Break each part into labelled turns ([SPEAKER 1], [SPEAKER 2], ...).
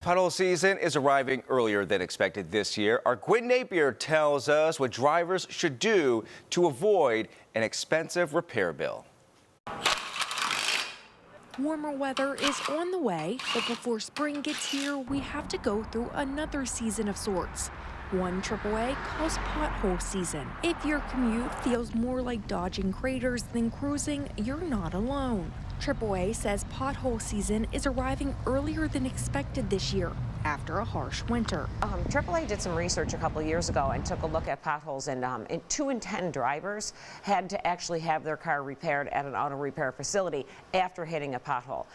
[SPEAKER 1] Pothole season is arriving earlier than expected this year. Our Gwen Napier tells us what drivers should do to avoid an expensive repair bill.
[SPEAKER 2] Warmer weather is on the way, but before spring gets here, we have to go through another season of sorts. One AAA calls pothole season. If your commute feels more like dodging craters than cruising, you're not alone. AAA says pothole season is arriving earlier than expected this year after a harsh winter.
[SPEAKER 3] AAA did some research a couple of years ago and took a look at potholes, and 2 in 10 drivers had to actually have their car repaired at an auto repair facility after hitting a pothole.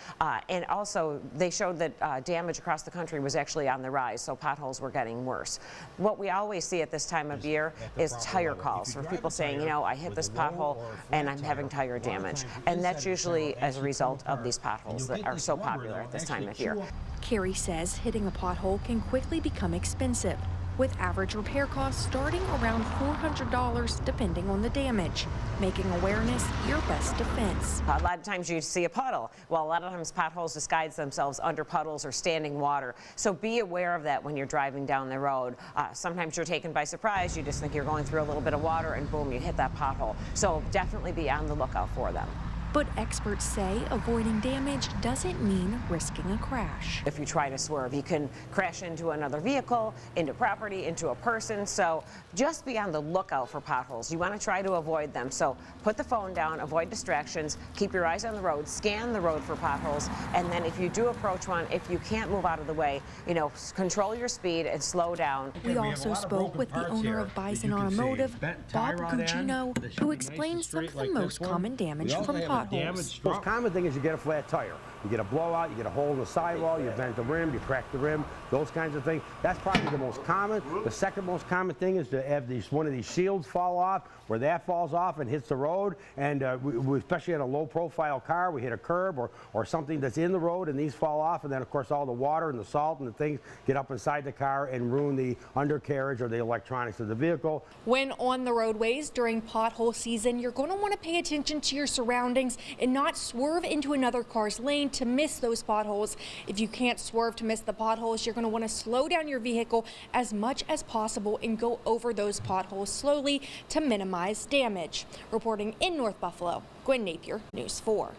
[SPEAKER 3] And also they showed that damage across the country was actually on the rise, so potholes were getting worse. What we always see at this time of year is tire calls for people saying, you know, I hit this pothole and I'm having tire damage. And that's usually as a result of these potholes that are so popular at this time of year.
[SPEAKER 2] Carrie says hitting a pothole can quickly become expensive, with average repair costs starting around $400 depending on the damage, making awareness your best defense.
[SPEAKER 3] A lot of times you see a puddle. Well, a lot of times potholes disguise themselves under puddles or standing water. So be aware of that when you're driving down the road. Sometimes you're taken by surprise. You just think you're going through a little bit of water and boom, you hit that pothole. So definitely be on the lookout for them.
[SPEAKER 2] But experts say avoiding damage doesn't mean risking a crash.
[SPEAKER 3] If you try to swerve, you can crash into another vehicle, into property, into a person. So just be on the lookout for potholes. You want to try to avoid them. So put the phone down, avoid distractions, keep your eyes on the road, scan the road for potholes, and then if you do approach one, if you can't move out of the way, you know, control your speed and slow down.
[SPEAKER 2] We also spoke with the owner of Bison Automotive, Bob Gugino, who explains some of the most common damage from potholes.
[SPEAKER 4] The most common thing is you get a flat tire. You get a blowout, you get a hole in the sidewall, you bent the rim, you crack the rim, those kinds of things. That's probably the most common. The second most common thing is to have one of these shields fall off, where that falls off and hits the road. And we especially in a low-profile car, we hit a curb or something that's in the road, and these fall off. And then, of course, all the water and the salt and the things get up inside the car and ruin the undercarriage or the electronics of the vehicle.
[SPEAKER 2] When on the roadways during pothole season, you're going to want to pay attention to your surroundings and not swerve into another car's lane to miss those potholes. If you can't swerve to miss the potholes, you're going to want to slow down your vehicle as much as possible and go over those potholes slowly to minimize damage. Reporting in North Buffalo, Gwen Napier, News 4.